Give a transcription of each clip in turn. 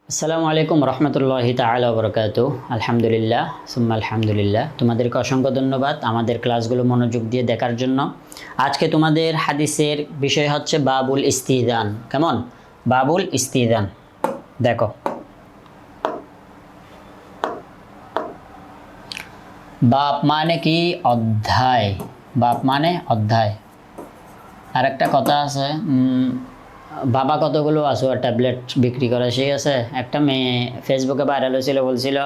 আসসালামু আলাইকুম রহমতুল্লাহি তাআলা ওয়া বারাকাতুহু। আলহামদুলিল্লাহ সুম্মা আলহামদুলিল্লাহ। তোমাদেরকে অসংখ্য ধন্যবাদ আমাদের ক্লাসগুলো মনোযোগ দিয়ে দেখার জন্য। আজকে তোমাদের হাদিসের বিষয় হচ্ছে বাবুল ইস্তিদান। কেমন? বাবুল ইস্তিদান। দেখো, বাপ মানে কি? অধ্যায়। বাপ মানে অধ্যায়। আর একটা কথা আছে, বাবা কতগুলো আসো ট্যাবলেট বিক্রি করে, সেই আছে। একটা মেয়ে ফেসবুকে ভাইরাল হয়েছিল, বলছিল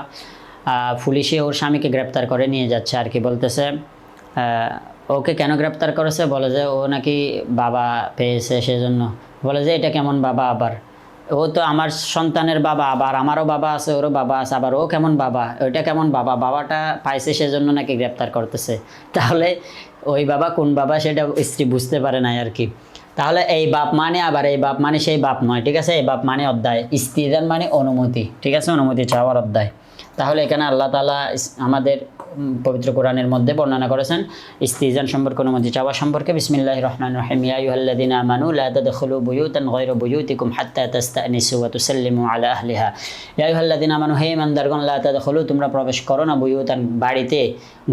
পুলিশে ওর স্বামীকে গ্রেপ্তার করে নিয়ে যাচ্ছে আর কি। বলতেছে ওকে কেন গ্রেপ্তার করেছে, বলে যে ও নাকি বাবা পেয়েছে সেজন্য। বলে যে এটা কেমন বাবা, আবার ও তো আমার সন্তানের বাবা, আবার আমারও বাবা আছে, ওরও বাবা আছে, আবার ও কেমন বাবা, ওইটা কেমন বাবা, বাবাটা পাইছে সেজন্য নাকি গ্রেপ্তার করতেছে। তাহলে ওই বাবা কোন বাবা সেটা স্ত্রী বুঝতে পারে না আর কি। তাহলে এই বাপ মানে আবার এই বাপ মানে সেই বাপ নয়, ঠিক আছে। এই বাপ মানে অধ্যায়, ইস্তিদান মানে অনুমতি, ঠিক আছে, অনুমতি চাওয়ার অধ্যায়। তাহলে এখানে আল্লাহ তাআলা আমাদের পবিত্র কোরআনের মধ্যে বর্ণনা করেছেন ইস্তিজান সম্পর্কে, অনুমতি চাওয়া সম্পর্কে। বিসমিল্লাহির রহমানির রহিম। ইয়া আইয়ুহাল্লাযীনা আমানু লা তাদখুলু বুয়ুতান গায়রা বুয়ুতিকুম হাত্তা তাস্তানিসু ওয়া তুসাল্লিমু আলা আহলিহা। ইয়া আইয়ুহাল্লাযীনা আমানু, হে ঈমানদারগণ, লা তাদখুলু, তোমরা প্রবেশ করো না, বুয়ুতান, বাড়িতে,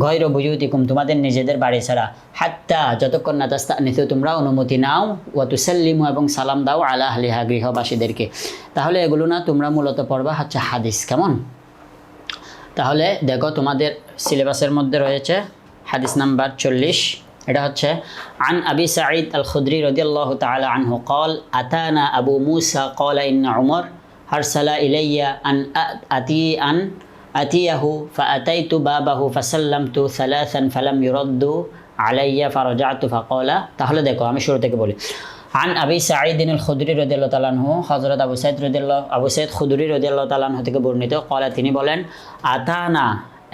গায়রা বুয়ুতিকুম, তোমাদের নিজেদের বাড়ি ছাড়া, হাত্তা, যতক্ষণ না তাস্তানিসু, তোমরা অনুমতি নাও, ওয়া তুসাল্লিমু, এবং সালাম দাও, আলা আহলিহা, গৃহবাসীদেরকে। তাহলে এগুলো না তোমরা মূলত পড়বা হচ্ছে হাদিস। কেমন? তাহলে দেখো, তোমাদের সিলেবাসের মধ্যে রয়েছে হাদিস নাম্বার 40। এটা হচ্ছে আন আবি সাঈদ আল খুদরি রাদিয়াল্লাহু তাআলা আনহু قال আতানা আবু মুসা قال ان عمر ارسل الي ان اتيه فاتيت بابه فسلمت ثلاثا فلم يرد علي فرجعت فقال। তাহলে দেখো, আমি শুরু থেকে বলি। আন আবি সাঈদ আল খুদরি রাদিয়াল্লাহু তাআলা আনহু, হযরত আবু সাঈদ খুদরি রাদিয়াল্লাহু তাআলা আনহু থেকে বর্ণিত। ক্বালা, তিনি বলেন, আতানা,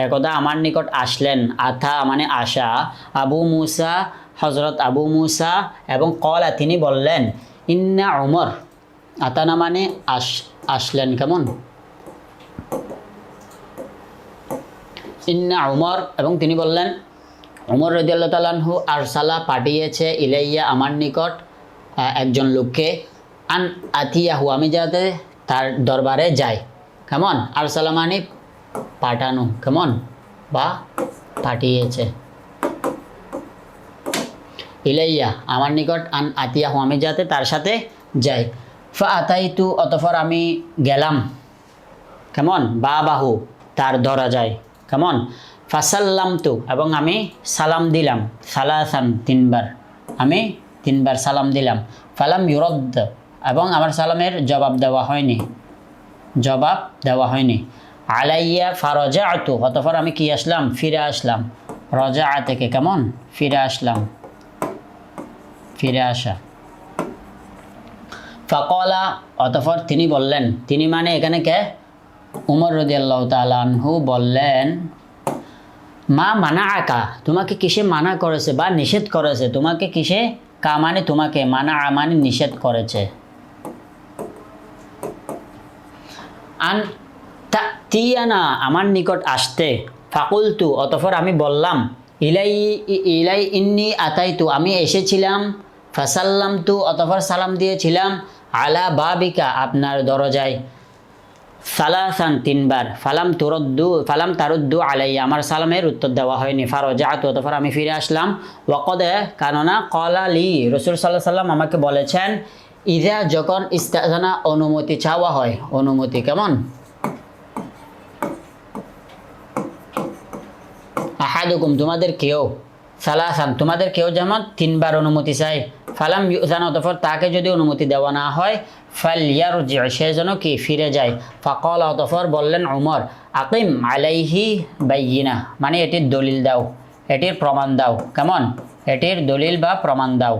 একদা আমার নিকট আসলেন, আথা মানে আসা, আবু মুসা, হযরত আবু মুসা, এবং ক্বালা, তিনি বললেন, ইন্না উমর, আতানা মানে আসলেন। কেমন? ইন্না উমর, এবং তিনি বললেন, উমর রাদিয়াল্লাহু তাআলা আনহু আরসালা, পাঠিয়েছে, ইলাইয়া, আমার নিকট, একজন লোককে, আন আতিয়াহু, আমি যাতে তার দরবারে যাই। কেমন? আরসালা মানে পাঠানো, কেমন, বা পাঠিয়েছে। ইলাইয়া, আমার নিকট, আন আতিয়াহু, আমি যাতে তার সাথে যাই। ফা আতাইতু, অতঃপর আমি গেলাম। কেমন? বাহু, তার দরজায়। কেমন? ফাসাল্লামতু, এবং আমি সালাম দিলাম, সালাসান, তিনবার, আমি তিনবার সালাম দিলাম। ফালাম ইউরদ্দ, এবং আমার সালামের জবাব দেওয়া হয়নি। আলাইয়া ফারাজাতু, অতঃপর আমি কি আসলাম? ফিরে আসলাম। রজা থেকে, কেমন? ফিরে আসলাম, ফিরে আসা। ফাকালা, অতঃপর তিনি বললেন, তিনি মানে এখানে কে? উমর রাদিয়াল্লাহু তাআলা আনহু বললেন, মা মানাআকা, তোমাকে কিসে মানা করেছে বা নিষেধ করেছে? তোমাকে কিসে? কা মানে তোমাকে, মানা মানে নিষেধ করেছে। আন তাতিয়ানা, আমার নিকট আসতে। ফাকুলতু, অতঃপর আমি বললাম, ইলাই ইন্নি আতাইতু, আমি এসেছিলাম। ফাসাল্লামতু, অতঃপর সালাম দিয়েছিলাম। আলা বাবিকা, আপনার দরজায়। সালাসান, তিনবার। ফালাম তারুদ্দু আলাইয়া, আমার সালামের উত্তর দেওয়া হয়নি। ফারাজাতু, অতঃপর আমি ফিরে আসলাম। ওয়াকদে, কেননা, ক্বালা লি, রাসূল সাল্লাল্লাহু আলাইহি ওয়াসাল্লাম আমাকে বলেছেন, ইযা, যখন, ইস্তাযানা, অনুমতি চাওয়া হয়, অনুমতি। কেমন? আহাদুকুম, তোমাদের কেউ, সালাসান, তোমাদের কেউ যেমন তিনবার অনুমতি চায়। ফালাম ইউযান, অতঃপর তাকে যদি অনুমতি দেওয়া না হয়, ফালইয়ারজি, সে যেন কি? ফিরে যায়। ফাকালা, অতঃপর বললেন উমর, আকিম আলাইহি বাইয়িনা, মানে এটির দলিল দাও, এটির প্রমাণ দাও। কেমন? এটির দলিল বা প্রমাণ দাও,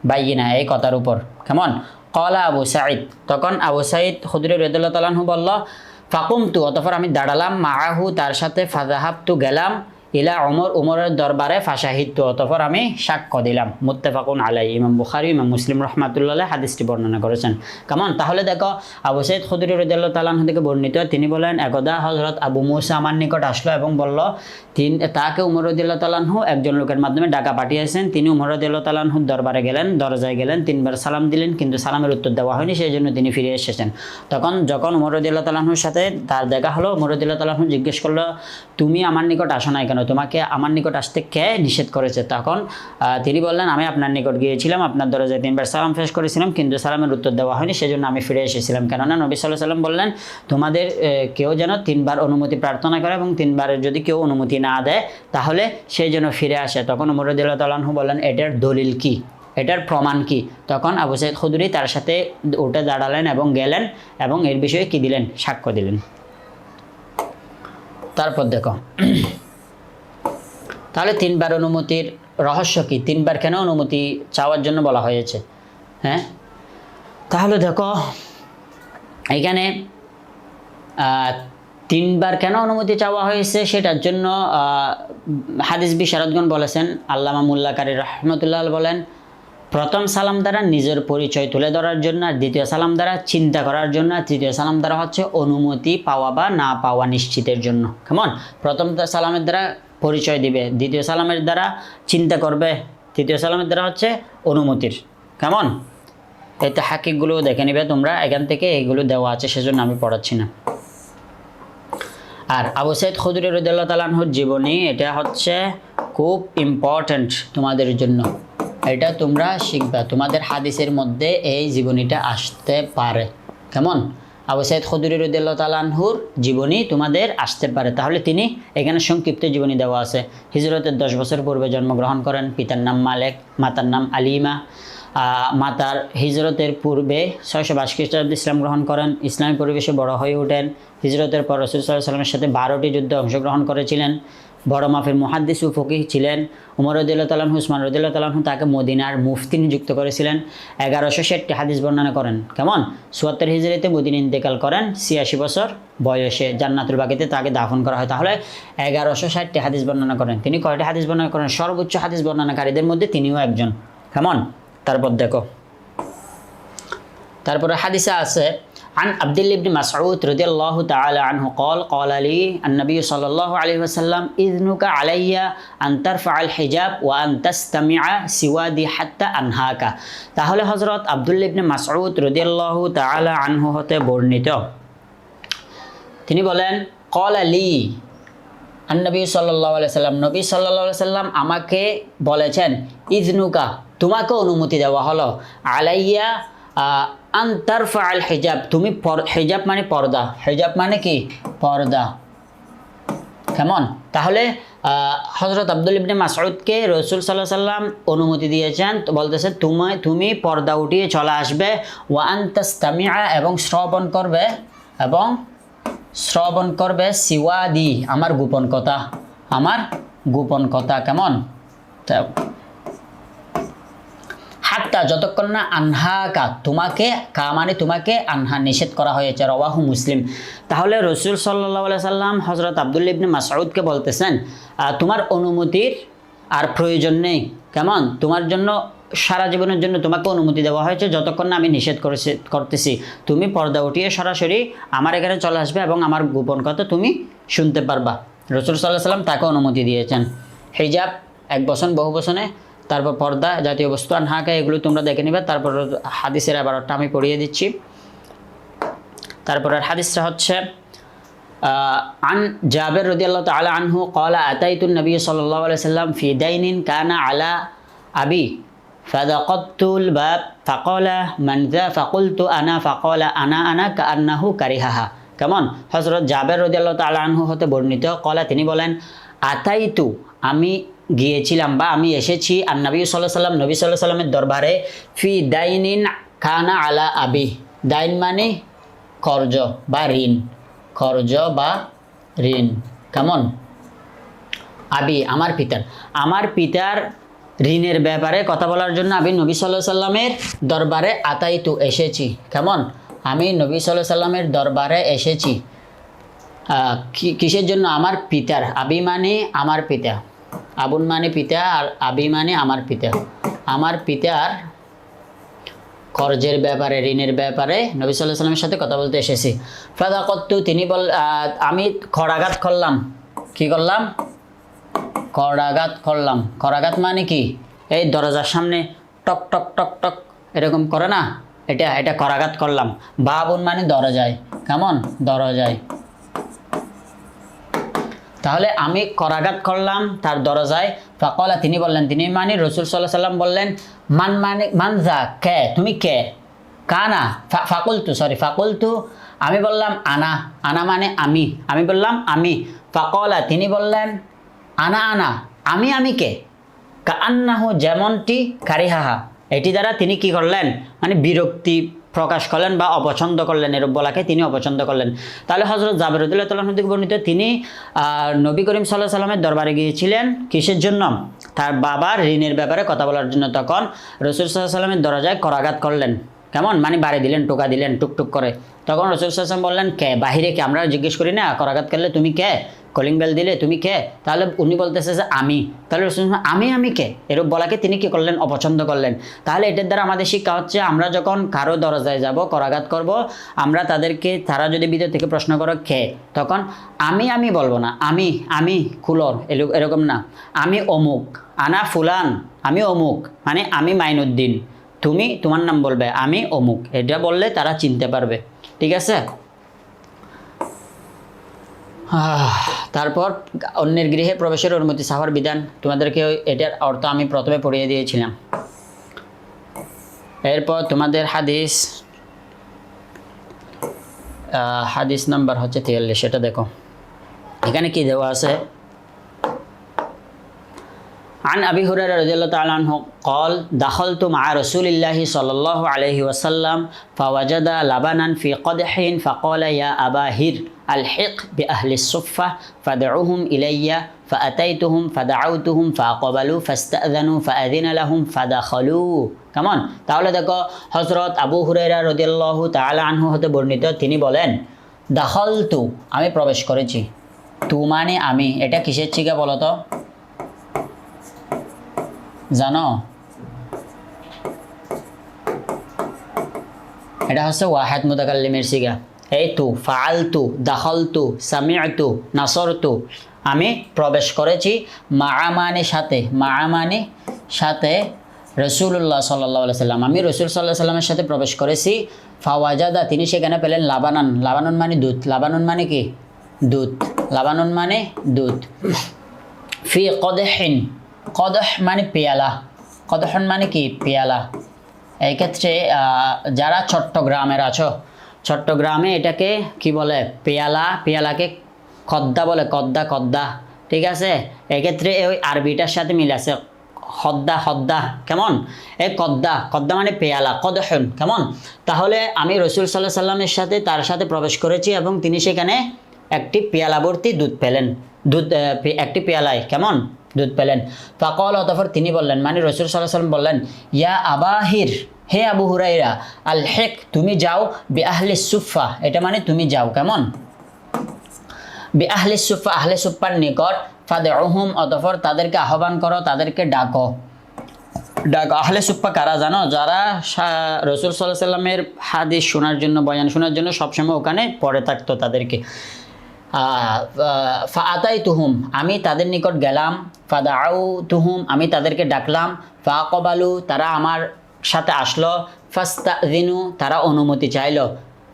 বাইয়িনা, এই কথার উপর। কেমন? ক্বালা আবু সাঈদ, তখন আবু সাঈদ খুদরি রাদিয়াল্লাহু তাআলা আনহু বলল, ফাকুমতু, অতঃপর আমি দাঁড়ালাম, মাআহু, তার সাথে, ফাযাহাবতু, গেলাম, ইলা ওমর, ওমরের দরবারে ফাশাহিদতু, অতঃপর আমি সাক্ষ্য দিলাম। মুত্তাফাকুন আলাইহি, ইমাম বুখারী ইমাম মুসলিম রাহমাতুল্লাহ আলাইহি হাদিসটি বর্ণনা করেছেন। কেমন? তাহলে দেখো আবু সাঈদ খুদরি রাদিয়াল্লাহু তাআলা আনহু থেকে বর্ণিত, তিনি বলেন একদা হযরত আবু মুসা আমার নিকট আসলো এবং বলল তাকে উমর রাদিয়াল্লাহু তাআলা আনহু একজন লোকের মাধ্যমে ডাকা পাঠিয়েছেন। তিনি উমর রাদিয়াল্লাহু তাআলা আনহুর দরবারে গেলেন, দরজায় গেলেন, 3 বার সালাম দিলেন, কিন্তু সালামের উত্তর দেওয়া হয়নি, সেই জন্য তিনি ফিরে এসেছেন। যখন উমর রাদিয়াল্লাহু তাআলা আনহুর সাথে তার দেখা হলো, উমর রাদিয়াল্লাহু তাআলা আনহু জিজ্ঞেস করলো, তুমি আমার নিকট আসো নাই কেন? তোমাকে আমার নিকট আসতে কে নিষেধ করেছে? তখন তিনি বললেন, আমি আপনার নিকট গিয়েছিলাম, আপনার দরজায় 3 বার সালাম পেশ করেছিলাম, কিন্তু সালামের উত্তর দেওয়া হয়নি, সেজন্য আমি ফিরে এসেছিলাম। কেননা নবী সাল্লাল্লাহু আলাইহি ওয়াসাল্লাম বললেন, তোমাদের কেউ যেন 3 বার অনুমতি প্রার্থনা করে এবং 3 বারের যদি কেউ অনুমতি না দেয় তাহলে সেই জন্য ফিরে আসে। তখন উমর রাদিয়াল্লাহু তাআলা আনহু বললেন, এটার দলিল কি, এটার প্রমাণ কি? তখন আবু সাঈদ খুদরি তার সাথে উঠে দাঁড়ালেন এবং গেলেন এবং এর বিষয়ে কি দিলেন? সাক্ষ্য দিলেন। তারপর দেখো তাহলে 3 বার অনুমতির রহস্য কি? 3 বার কেন অনুমতি চাওয়ার জন্য বলা হয়েছে? হ্যাঁ, তাহলে দেখো এখানে 3 বার কেন অনুমতি চাওয়া হয়েছে সেটার জন্য হাদিস বিশারদগণ বলেছেন, আল্লামা মোল্লা কারি রাহমাতুল্লাহ বলেন, প্রথম সালাম দ্বারা নিজের পরিচয় তুলে ধরার জন্য, আর দ্বিতীয় সালাম দ্বারা চিন্তা করার জন্য, আর তৃতীয় সালাম দ্বারা হচ্ছে অনুমতি পাওয়া বা না পাওয়া নিশ্চিতের জন্য। কেমন? প্রথম সালামের দ্বারা পরিচয় দিবে, দ্বিতীয় সালামের দ্বারা চিন্তা করবে, তৃতীয় সালামের দ্বারা হচ্ছে অনুমতির। কেমন? এই তাহকিকগুলো দেখে নিবে তোমরা, এখান থেকে এইগুলো দেওয়া আছে, সেজন্য আমি পড়াচ্ছি না। আর আবু সাঈদ খুদরি রাদিয়াল্লাহু তাআলা আনহুর জীবনী, এটা হচ্ছে খুব ইম্পর্ট্যান্ট তোমাদের জন্য, এটা তোমরা শিখবা, তোমাদের হাদিসের মধ্যে এই জীবনীটা আসতে পারে। কেমন? আবু সাঈদ খুদরি রাদিয়াল্লাহু তাআলা আনহুর জীবনী তোমাদের আসতে পারে। তাহলে তিনি এখানে সংক্ষিপ্ত জীবনী দেওয়া আছে। হিজরতের 10 বছর পূর্বে জন্মগ্রহণ করেন, পিতার নাম মালেক, মাতার নাম আলিমা। মাতার হিজরতের পূর্বে 622 খ্রিস্টাব্দে ইসলাম গ্রহণ করেন, ইসলামী পরিবেশে বড় হয়ে ওঠেন। হিজরতের পর রাসূল সাল্লাল্লাহু আলাইহি ওয়াসাল্লামের সাথে 12টি যুদ্ধে অংশগ্রহণ করেছিলেন, বড় মাপের মুহাদ্দিস ও ফকিহ ছিলেন। উমর রাদিয়াল্লাহু তাআলা আনহু, উসমান রাদিয়াল্লাহু তাআলা আনহু তাকে মদিনার মুফতি নিযুক্ত করেছিলেন। 1160টি হাদিস বর্ণনা করেন। কেমন? 74 হিজরিতে মদিনা ইন্তেকাল করেন 86 বছর বয়সে, জান্নাতুল বাকিতে তাকে দাফন করা হয়। তাহলে 1160টি হাদিস বর্ণনা করেন। তিনি কয়টি হাদিস বর্ণনা করেন? সর্বোচ্চ হাদিস বর্ণনাকারীদের মধ্যে তিনিও একজন। কেমন? তারপর দেখো, তারপরে হাদিসে আছে, عن عبد الله بن مسعود رضي الله تعالى عنه قال لي النبي صلى الله عليه وسلم إذنك علي أن ترفع الحجاب وأن تستمع سوادي حتى أنهاك। তাহলে হযরত আব্দুল্লাহ ইবনে মাসউদ রাদিয়াল্লাহু তাআলা আনহু হতে বর্ণিত, তিনি বলেন, قال لي النبي صلى الله عليه وسلم, নবী সাল্লাল্লাহু আলাইহি সাল্লাম আমাকে বলেছেন, ইযনুকা, তোমাকে অনুমতি দেওয়া হলো, আলাইয়া আনতারফা আল হিজাব, তুমি হিজাব মানে পর্দা, হিজাব মানে কি? পর্দা। কেমন? তাহলে হযরত আব্দুল্লাহ ইবনে মাসউদকে রাসূল সাল্লাল্লাহু আলাইহি সাল্লাম অনুমতি দিয়েছেন, তো বলতেছে তুমি পর্দা উঠিয়ে চলে আসবে, ওয়া আনতাস্তামিআ, এবং শ্রবণ করবে সিওয়াদি, আমার গোপন কথা, আমার গোপন কথা। কেমন? হাত্তা, যতক্ষণ না আনহাকা, তোমাকে মানে তোমাকে আনহা নিষেধ করা হয়েছে। রাওয়াহু মুসলিম। তাহলে রাসূল সাল্লাল্লাহু আলাইহি সাল্লাম হযরত আব্দুল্লাহ ইবনে মাসউদকে বলতেছেন, তোমার অনুমতির আর প্রয়োজন নেই। কেমন? তোমার জন্য সারা জীবনের জন্য তোমাকে অনুমতি দেওয়া হয়েছে, যতক্ষণ না আমি নিষেধ করতেছি। তুমি পর্দা উঠিয়ে সরাসরি আমার এখানে চলে আসবে এবং আমার গোপন কথা তুমি শুনতে পারবা। রাসূল সাল্লাল্লাহু আলাইহি সাল্লাম তাকে অনুমতি দিয়েছেন। হিজাব এক বচন, বহু বচনে, তারপর পর্দা জাতীয় বস্তু, আনহাকা, এগুলো তোমরা দেখে নিবে। তারপর হাদিসের আবারটা আমি পড়িয়ে দিচ্ছি। তারপরের হাদিসটা হচ্ছে, আন জাবের রাদিয়াল্লাহু তাআলা আনহু قال أتيت النبي صلى الله عليه وسلم في دين كان على أبي فدققت الباب فقال من ذا فقلت أنا فقال أنا كأنه كرهها। কেমন? হযরত জাবের রাদিয়াল্লাহু তাআলা আনহু হতে বর্ণিত, কলা, তিনি বলেন, আতাইতু, আমি গিয়েছিলাম বা আমি এসেছি, আর নবী সাল্লাল্লাহু আলাইহি ওয়াসাল্লাম, নবী সাল্লাল্লাহু আলাইহি ওয়াসাল্লামের দরবারে, ফি দাইনিন কানা আলা আবি, দাইন মানে কর্জ বা ঋণ, কর্জ বা ঋণ। কেমন? আবি, আমার পিতার ঋণের ব্যাপারে কথা বলার জন্য আমি নবী সাল্লাল্লাহু আলাইহি ওয়াসাল্লামের দরবারে আতাইতু, এসেছি। কেমন? আমি নবী সাল্লাল্লাহু আলাইহি ওয়াসাল্লামের দরবারে এসেছি। কিসের জন্য? আমার পিতার। আবি মানে আমার পিতা, আবুন মানে পিতা, আর আবি মানে আমার পিতা। আমার পিতার কর্জের ব্যাপারে, ঋণের ব্যাপারে নবী সাল্লাল্লাহু আলাইহি ওয়াসাল্লামের সাথে কথা বলতে এসেছি। ফাদাকাতু, তিনি আমি করাঘাত করলাম। কি করলাম? করাঘাত করলাম। করাঘাত মানে কি? এই দরজার সামনে টক টক টক টক এরকম করে না, এটা করাঘাত করলাম। বাবুন মানে দরজায়, কেমন? দরজায়। তাহলে আমি করাঘাত করলাম তার দরজায়। ফাকালা, তিনি বললেন, তিনি মানে রাসূল সাল্লাল্লাহু আলাইহি ওয়াসাল্লাম বললেন, মান মানে মান যা, কে, তুমি কে? কানা, ফাকুলতু, আমি বললাম আনা, আনা মানে আমি বললাম আমি। ফাকালা, তিনি বললেন আনা, আমি কে? কান্নাহু, যেমনটি, কারিহাহা, এটি দ্বারা তিনি কি করলেন? মানে বিরক্তি প্রকাশ করলেন বা অপছন্দ করলেন, এরূপ বলাকে তিনি অপছন্দ করলেন। তাহলে হযরত জাবের রাদিয়াল্লাহু তাআলা থেকে বর্ণিত, তিনি নবী করিম সাল্লাল্লাহু আলাইহি ওয়াসাল্লামের দরবারে গিয়েছিলেন কিসের জন্য? তার বাবার ঋণের ব্যাপারে কথা বলার জন্য। তখন রাসূল সাল্লাল্লাহু আলাইহি ওয়াসাল্লামের দরজায় করাঘাত করলেন, কেমন? মানে বাড়ি দিলেন, টোকা দিলেন টুকটুক করে। তখন রাসূল সাল্লাল্লাহু আলাইহি ওয়াসাল্লাম বললেন, কে? বাহিরে কে? আমরা জিজ্ঞেস করি না করাঘাত করলে তুমি কে? কলিং বেল দিলে তুমি কে? তাহলে উনি বলতেছে যে আমি। তাহলে আমি কে? এরূপ বলাকে তিনি কি করলেন? অপছন্দ করলেন। তাহলে এটার দ্বারা আমাদের শিক্ষা হচ্ছে, আমরা যখন কারো দরজায় যাব, করাঘাত করব, আমরা তাদেরকে, তারা যদি ভিতর থেকে প্রশ্ন করো কে, তখন আমি বলবো না, আমি খুলর, এরকম না। আমি অমুক, আনা ফুলান, আমি অমুক, মানে আমি মাইনুদ্দিন, তুমি তোমার নাম বলবে, আমি অমুক, এটা বললে তারা চিনতে পারবে। ঠিক আছে? তারপর অন্যের গৃহে প্রবেশের অনুমতি, সাফার বিধান, তোমাদেরকে এটার অর্থ আমি প্রথমে পড়িয়ে দিয়েছিলাম। এরপর তোমাদের হাদিস নাম্বার হচ্ছে 43, সেটা দেখো এখানে কি দেওয়া আছে। عن أبي هريرة رضي الله تعالى عنه قال دخلت مع رسول الله صلى الله عليه وسلم فوجد لبنا في قدح فقال يا أبا هر الحق بأهل الصفة فدعوهم إلي فأتيتهم فدعوتهم فأقبلوا فاستأذنوا فأذن لهم فدخلوا। কেমন? তাহলে দেখো হযরত আবু হুরায়রা রাদিয়াল্লাহু তাআলা আনহু হতে বর্ণিত, তিনি বলেন দাখালতু, আমি প্রবেশ করেছি। তু মানে আমি, এটা কিসের চিকা বলো তো? জানো? এটা হচ্ছে ওয়াহিদ মুতাকাল্লিমের সিগা। এই তু, ফাআলতু, দাখালতু, সামিআতু, নাসরতু, আমি প্রবেশ করেছি। মাআ মানে সাথে, মাআ মানে সাথে, রাসূলুল্লাহ সাল্লাল্লাহু আলাইহি সাল্লাম, আমি রাসূল সাল্লাল্লাহু আলাইহি সাল্লামের সাথে প্রবেশ করেছি। ফাওয়াজাদা, তিনি সেখানে পেলেন লাবানান, লাবানুন মানে দুধ, লাবানুন মানে কি? দুধ, লাবানুন মানে দুধ। ফি কদহিন, কদহ মানে পেয়ালা, কদহন মানে কি? পেয়ালা। এই ক্ষেত্রে যারা চট্টগ্রামের আছো, চট্টগ্রামে এটাকে কি বলে? পেয়ালা, পেয়ালাকে কদ্দা বলে, কদ্দা। ঠিক আছে? এক্ষেত্রে ওই আরবিটার সাথে মিল আছে, হদ্দা, কেমন? এই কদ্দা মানে পেয়ালা, কদহন, কেমন? তাহলে আমি রাসূল সাল্লাল্লাহু আলাইহি সাল্লামের সাথে, তার সাথে প্রবেশ করেছি এবং তিনি সেখানে একটি পেয়ালা ভর্তি দুধ পেলেন, একটি পেয়ালায়, কেমন? দুধ পেলেন। ফাকাল, অতঃপর তিনি বললেন, মানে রাসূল সাল্লাল্লাহু আলাইহি ওয়াসাল্লাম বললেন, ইয়া আবা হির, হে আবু হুরায়রা, আল হেক, তুমি যাও, বি আহলি সুফা, এটা মানে তুমি যাও, কেমন? বি আহলি সুফা, আহলে সুফার নিকট, ফাদউহুম, অতঃপর তাদেরকে আহ্বান করো, তাদেরকে ডাকো। আহলে সুফা কারা জানো? যারা রাসূল সাল্লাল্লাহু আলাইহি ওয়াসাল্লামের হাদিস শোনার জন্য, বয়ান শোনার জন্য সবসময় ওখানে পড়ে থাকতো, তাদেরকে। ফাআতাইতুহুম, আমি তাদের নিকট গেলাম। ফাদাউতুহুম, আমি তাদেরকে ডাকলাম। ফাআকবালু, তারা আমার সাথে আসলো। ফাস্তাযিনু, তারা অনুমতি চাইলো।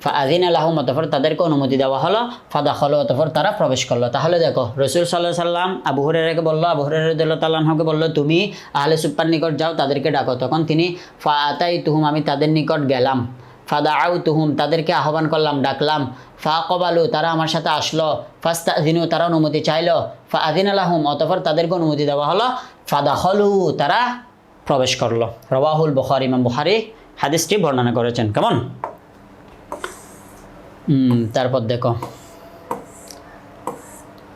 ফাআযিনা লাহুম, অতঃপর তাদেরকে অনুমতি দেওয়া হলো। ফাদাখালু, অতঃপর তারা প্রবেশ করলো। তাহলে দেখো রাসূল সাল্লাল্লাহু আলাইহি সাল্লাম আবু হুরায়রাকে বললো, আবু হুরায়রা রাদিয়াল্লাহু তাআলা আনহুকে বললো, তুমি আহলে সুফার নিকট যাও, তাদেরকে ডাকো। তখন তিনি ফাআতাইতুহুম, আমি তাদের নিকট গেলাম। ফাদাউতুহুম, তাদেরকে আহ্বান করলাম, ডাকলাম। ফাআকবালু, তারা আমার সাথে আসলো। ফাস্তাযিনু, তারা অনুমতি চাইলো। ফাআযিনা লাহুম, অতঃপর তাদেরকে অনুমতি দেওয়া হলো। ফাদাখালু, তারা প্রবেশ করলো। রাওয়াহুল বুখারী, ইমাম বুখারী হাদিসটি বর্ণনা করেছেন। কেমন? তারপর দেখো,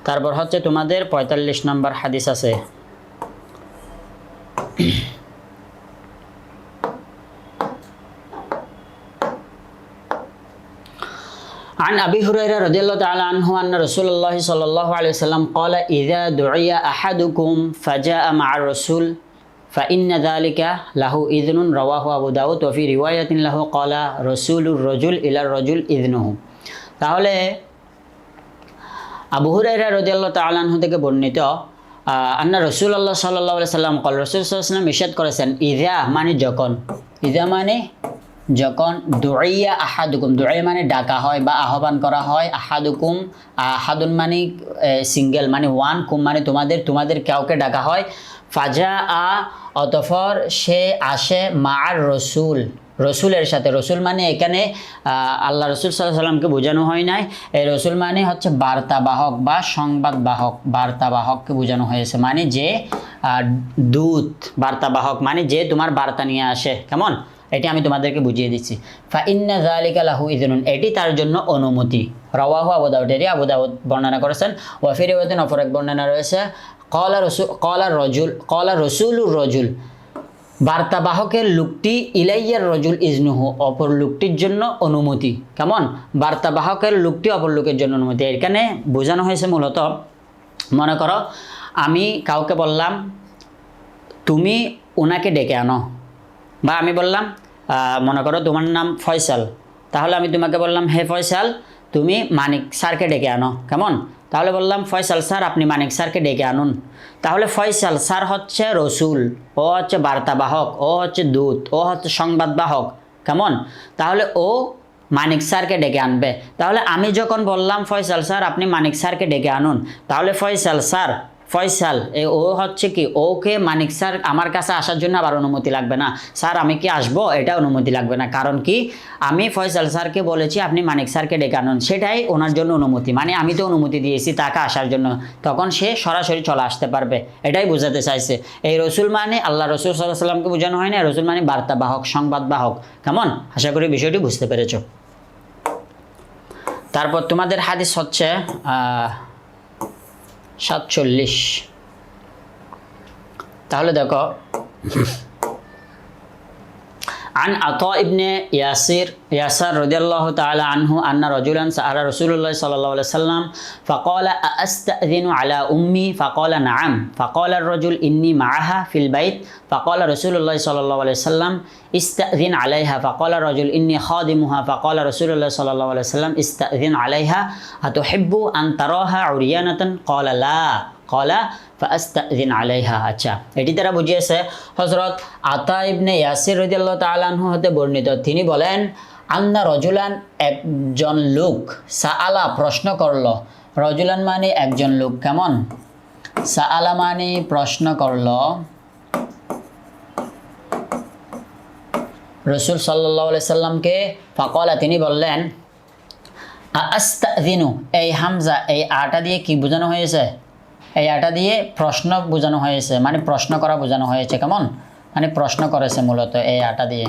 তারপর হচ্ছে তোমাদের 45 নম্বর হাদিস আছে। عن أبي هريرة رضي الله تعالى عنه أن رسول الله صلى الله عليه وسلم قال إذا دعي أحدكم فجاء مع الرسول فإن ذلك له إذن رواه أبو داود وفي رواية له قال رسول الرجل إلى الرجل إذنه তাহলে আবু হুরায়রা রাদিয়াল্লাহু তাআলা আনহু থেকে বর্ণিত আন্না রাসূলুল্লাহ সাল্লাল্লাহু আলাইহি সাল্লাম قال রাসূল সাল্লাল্লাহু আলাইহি ওয়াসাল্লাম ইরশাদ করেছেন ইযা মানে যখন ইযা মানে যখন দুইয়া আহাদুকুম দুইয়া মানে ডাকা হয় বা আহ্বান করা হয় আহাদুকুম আহাদুন মানে সিঙ্গেল মানে ওয়ান কুম মানে তোমাদের কাউকে ডাকা হয় ফাজা অতঃপর সে আসে মার রসুলের সাথে রসুল মানে এখানে আল্লাহ রসুল সাল্লাল্লাহু আলাইহি সাল্লামকে বোঝানো হয় নাই এই রসুল মানে হচ্ছে বার্তাবাহক বা সংবাদবাহক বার্তাবাহককে বোঝানো হয়েছে মানে যে দূত বার্তাবাহক মানে যে তোমার বার্তা নিয়ে আসে কেমন এটি আমি তোমাদেরকে বুঝিয়ে দিচ্ছি ফা ইন্না যালিকা লাহু ইযনুন এটি তার জন্য অনুমতি রাওয়াহু আবু দাউদ এটি আবু দাউদ বর্ণনা করেছেন ওয়া ফি রিওয়ায়াতিন অপর এক বর্ণনা রয়েছে ক্বালা রাসূলুর রাজুল বার্তাবাহকের লোকটি ইলাইয়ার রজুল ইজনুহু অপর লোকটির জন্য অনুমতি কেমন বার্তাবাহকের লোকটি অপর লোকের জন্য অনুমতি এখানে বোঝানো হয়েছে মূলত মনে করো আমি কাউকে বললাম তুমি ওনাকে ডেকে আনো বা আমি বললাম মনে করো তোমার নাম ফয়সাল তাহলে আমি তোমাকে বললাম হে ফয়সাল তুমি মানিক স্যারকে ডেকে আনো কেমন তাহলে বললাম ফয়সাল স্যার আপনি মানিক স্যারকে ডেকে আনুন তাহলে ফয়সাল স্যার হচ্ছে রসুল ও হচ্ছে বার্তাবাহক ও হচ্ছে দূত ও হচ্ছে সংবাদবাহক কেমন তাহলে ও মানিক স্যারকে ডেকে আনবে তাহলে আমি যখন বললাম ফয়সাল স্যার আপনি মানিক স্যারকে ডেকে আনুন তাহলে ফয়সাল ও হচ্ছে কি ওকে মানিক স্যার আমার কাছে আসার জন্য আবার অনুমতি লাগবে না স্যার আমি কি আসবো এটা অনুমতি লাগবে না কারণ কি আমি ফয়সাল স্যারকে বলেছি আপনি মানিক স্যারকে ডেকে আনুন সেটাই ওনার জন্য অনুমতি মানে আমি তো অনুমতি দিয়েছি তাকে আসার জন্য তখন সে সরাসরি চলে আসতে পারবে এটাই বোঝাতে চাইছে এই রসুল মানে আল্লাহ রসুল সাল্লাল্লাহু আলাইহি সাল্লামকে বোঝানো হয় না রসুল মানে বার্তাবাহক সংবাদবাহক কেমন আশা করি বিষয়টি বুঝতে পেরেছো তারপর তোমাদের হাদিস হচ্ছে 47 তাহলে দেখো عن عطاء بن ياسر رضي الله تعالى عنه أن رجلا سأل رسول الله صلى الله عليه وسلم فقال أستأذن على أمي فقال نعم فقال الرجل إني معها في البيت فقال رسول الله صلى الله عليه وسلم استأذن عليها فقال الرجل إني خادمها فقال رسول الله صلى الله عليه وسلم استأذن عليها أتحب أن تراها عريانة قال لا কলা ফাস্তাযিন আলাইহা আচ্ছা এটি দ্বারা বুঝিয়েছে হযরত আতা ইবনে ইয়াসির রাদিয়াল্লাহু তাআলা আনহু হতে বর্ণিত তিনি বলেন আন্না রজুলান একজন লোক সাআলা প্রশ্ন করলো রজুলান মানে একজন লোক কেমন সাআলা মানে প্রশ্ন করলো রাসূল সাল্লাল্লাহু আলাইহি সাল্লামকে ফাকালা তিনি বললেন আস্তাযিনু এই হামজা এই আটা দিয়ে কি বোঝানো হয়েছে এই আটা দিয়ে প্রশ্ন বোঝানো হয়েছে মানে প্রশ্ন করা বোঝানো হয়েছে কেমন মানে প্রশ্ন করেছে মূলত এই আটা দিয়ে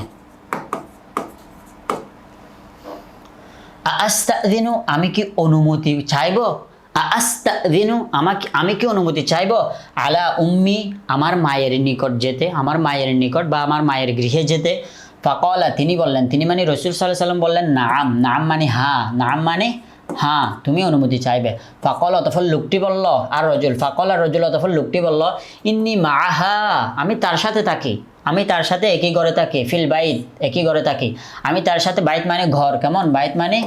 আস্তাযিনু আমি কি অনুমতি চাইবো আস্তাযিনু আমি কি অনুমতি চাইবো আলা উম্মি আমার মায়ের নিকট যেতে আমার মায়ের নিকট বা আমার মায়ের গৃহে যেতে ফাকালা তিনি বললেন তিনি মানে রাসূল সাল্লাল্লাহু আলাইহি সাল্লাম বললেন নাম মানে হ্যাঁ নাম মানে হ্যাঁ তুমি অনুমতি চাইবে ফাকল অতঃপর লোকটি বলল আর রজুল ফাকল আর রজুল অতঃপর লোকটি বলল ইন্নি মাহা আমি তার সাথে থাকি আমি তার সাথে একই ঘরে থাকি ফিল বাইত একই ঘরে থাকি আমি তার সাথে বাইত মানে ঘর কেমন বাইত মানে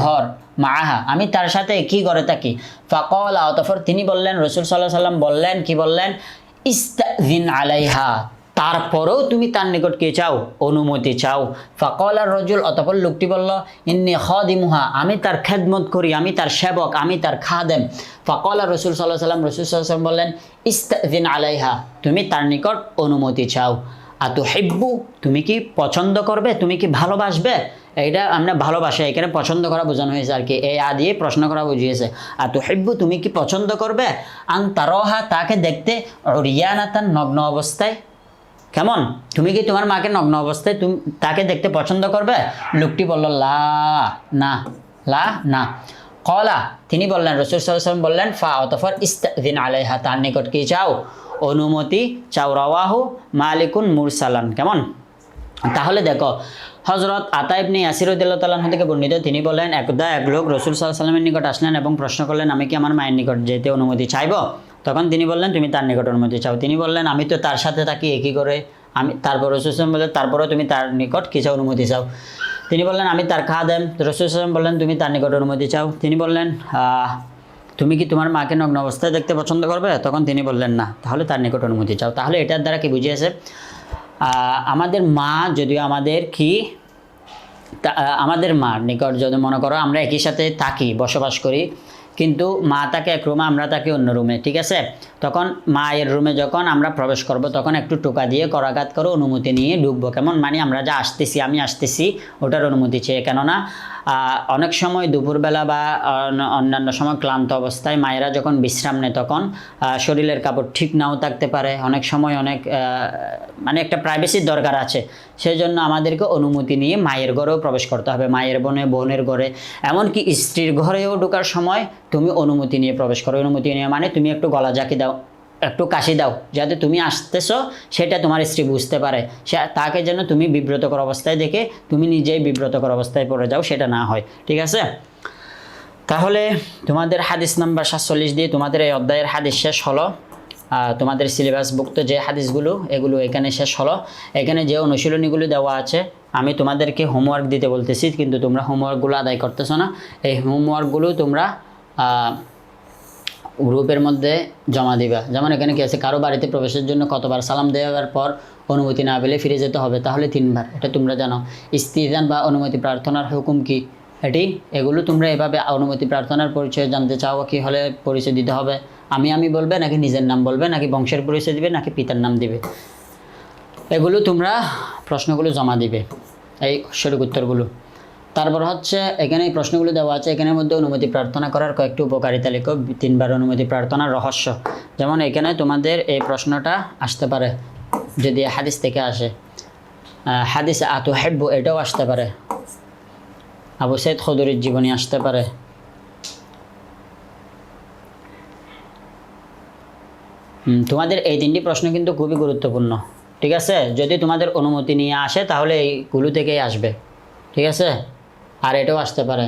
ঘর মাহা আমি তার সাথে একই ঘরে থাকি ফাকল অতঃপর তিনি বললেন রাসূল সাল্লাল্লাহু আলাইহি সাল্লাম বললেন কি বললেন ইস্তাযিন আলাইহা তারপরেও তুমি তার নিকট কে চাও অনুমতি চাও ফাকাল আর রজুল অতঃপর লোকটি বলল ইন্নী খাদিমুহা আমি তার খেদমত করি আমি তার সেবক আমি তার খাদেম ফাকাল আর রাসূল সাল্লাল্লাহু আলাইহি সাল্লাম রাসূল সাল্লাল্লাহু আলাইহি সাল্লাম বললেন ইস্তাযিন আলাইহা তুমি তার নিকট অনুমতি চাও আতুহিব্বু তুমি কি পছন্দ করবে তুমি কি ভালোবাসবে এইটা আমরা ভালোবাসা এখানে পছন্দ করা বোঝানো হয়েছে আর কি এই দিয়ে প্রশ্ন করা বুঝিয়েছে আতুহিব্বু তুমি কি পছন্দ করবে আন তারাহা তাকে দেখতে উরিয়ানাতান নগ্ন অবস্থায় কেমন তুমি কি তোমার মাকে নগ্ন অবস্থায় তুমি তাকে দেখতে পছন্দ করবে লোকটি বলল লা না কলা তিনি বললেন রাসূল সাল্লাল্লাহু আলাইহি ওয়াসাল্লাম বললেন ফা অতঃপর ইস্তাযিন আলাইহা তার নিকট কি চাও অনুমতি চাও রাওয়াহু মালিকুন মুরসালান কেমন তাহলে দেখো হযরত আতা ইবনে ইয়াসির রাদিয়াল্লাহু তাআলা আনহু থেকে বর্ণিত, তিনি বলেন, একদা এক লোক রাসূল সাল্লাল্লাহু আলাইহি ওয়াসাল্লামের নিকট আসলেন এবং প্রশ্ন করলেন, আমি কি আমার মায়ের নিকট যেতে অনুমতি চাইবো? তখন তিনি বললেন, তুমি তার নিকট অনুমতি চাও। তিনি বললেন, আমি তো তার সাথে থাকি একই করে। তারপর রাসূল সাল্লাল্লাহু আলাইহি ওয়াসাল্লাম বললেন, তারপরেও তুমি তার নিকট কিসের অনুমতি চাও? তিনি বললেন, আমি তার খাদেম। রাসূল সাল্লাল্লাহু আলাইহি ওয়াসাল্লাম বললেন, তুমি তার নিকট অনুমতি চাও। তিনি বললেন, তুমি কি তোমার মাকে নগ্ন অবস্থায় দেখতে পছন্দ করবে? তখন তিনি বললেন, না। তাহলে তার নিকট অনুমতি চাও। তাহলে এটার দ্বারা কি বুঝিয়েছে, আমাদের মা যদিও আমাদের কি আমাদের মার নিকট যদি মনে করো আমরা একই সাথে থাকি, বসবাস করি, কিন্তু মা তাকে এক রুমে, আমরা থাকি অন্য রুমে, ঠিক আছে? তখন মায়ের রুমে যখন আমরা প্রবেশ করব তখন একটু টোকা দিয়ে করাঘাত করে অনুমতি নিয়ে ঢুকবো। কেমন? মানে আমরা যা আসতেছি, আমি আসতেছি, ওটার অনুমতি চেয়ে। কেননা অনেক সময় দুপুরবেলা বা অন্যান্য সময় ক্লান্ত অবস্থায় মায়েরা যখন বিশ্রাম নেয় তখন শরীরের কাপড় ঠিক নাও থাকতে পারে, অনেক সময় অনেক মানে একটা প্রাইভেসির দরকার আছে। সেই জন্য আমাদেরকে অনুমতি নিয়ে মায়ের ঘরেও প্রবেশ করতে হবে, মায়ের বোনের ঘরে, এমনকি স্ত্রীর ঘরেও ঢোকার সময় তুমি অনুমতি নিয়ে প্রবেশ করো। অনুমতি নিয়ে মানে তুমি একটু গলা ঝাঁকি দাও, একটু কাশি দাও, যাতে তুমি আসতেছো সেটা তোমার স্ত্রী বুঝতে পারে। তাকে যেন তুমি বিব্রতকর অবস্থায় দেখে তুমি নিজেই বিব্রতকর অবস্থায় পড়ে যাও, সেটা না হয়, ঠিক আছে? তাহলে তোমাদের হাদিস নাম্বার 47 দিয়ে তোমাদের এই অধ্যায়ের হাদিস শেষ হলো। তোমাদের সিলেবাসভুক্ত যে হাদিসগুলো এগুলো এখানে শেষ হলো। এখানে যে অনুশীলনীগুলো দেওয়া আছে, আমি তোমাদেরকে হোমওয়ার্ক দিতে বলতেছি, কিন্তু তোমরা হোমওয়ার্কগুলো আদায় করতেছো না। এই হোমওয়ার্কগুলো তোমরা গ্রুপের মধ্যে জমা দিবা। যেমন এখানে কি আছে, কারো বাড়িতে প্রবেশের জন্য কতবার সালাম দেওয়ার পর অনুমতি না পেলে ফিরে যেতে হবে? তাহলে 3 বার। এটা তোমরা জানো। ইস্তিজান বা অনুমতি প্রার্থনার হুকুম কি? এগুলো তোমরা এভাবে অনুমতি প্রার্থনার পরিচয় জানতে চাও, কি হলে পরিচয় দিতে হবে? আমি বলবে, নাকি নিজের নাম বলবে, নাকি বংশের পরিচয় দিবে, নাকি পিতার নাম দিবে? এগুলো তোমরা প্রশ্নগুলো জমা দিবে, এই সঠিক উত্তরগুলো। তারপর হচ্ছে এখানে এই প্রশ্নগুলো দেওয়া আছে, এখানের মধ্যে অনুমতি প্রার্থনা করার কয়েকটি উপকারিতা লেখো। 3 বার অনুমতি প্রার্থনার রহস্য। যেমন এখানে তোমাদের এই প্রশ্নটা আসতে পারে যদি হাদিস থেকে আসে, হাদিস আতুহিব্বু, এটাও আসতে পারে। আবু সাইদ খুদরির জীবনী আসতে পারে। তোমাদের এই 3টি প্রশ্ন কিন্তু খুবই গুরুত্বপূর্ণ, ঠিক আছে? যদি তোমাদের অনুমতি নিয়ে আসে তাহলে এইগুলো থেকেই আসবে, ঠিক আছে? আর এটাও আসতে পারে,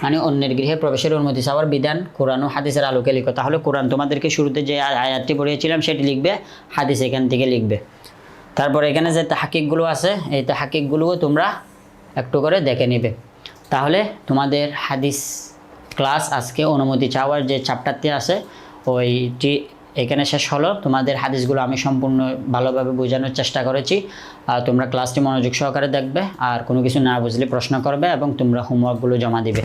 মানে অন্যের গৃহে প্রবেশের অনুমতি চাওয়ার বিধান কোরআন ও হাদিসের আলোকে লিখো। তাহলে কোরআন তোমাদেরকে শুরুতে যে আয়াতটি পড়িয়েছিলাম সেটি লিখবে, হাদিস এখান থেকে লিখবে। তারপর এখানে যে তাহকিকগুলো আছে, এই তাহকিকগুলোও তোমরা একটু করে দেখে নিবে। তাহলে তোমাদের হাদিস ক্লাস আজকে অনুমতি চাওয়ার যে চ্যাপ্টারটি আছে ওইটি এখানে শেষ হলো। তোমাদের হাদিসগুলো আমি সম্পূর্ণ ভালোভাবে বোঝানোর চেষ্টা করেছি। তোমরা ক্লাসটি মনোযোগ সহকারে দেখবে, আর কোনো কিছু না বুঝলে প্রশ্ন করবে এবং তোমরা হোমওয়ার্কগুলো জমা দিবে।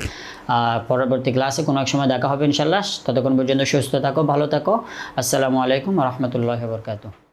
পরবর্তী ক্লাসে কোনো এক সময় দেখা হবে ইনশাল্লাহ। ততক্ষণ পর্যন্ত সুস্থ থাকো, ভালো থাকো। আসসালামু আলাইকুম ওয়া রাহমাতুল্লাহি ওয়া বারাকাতুহু।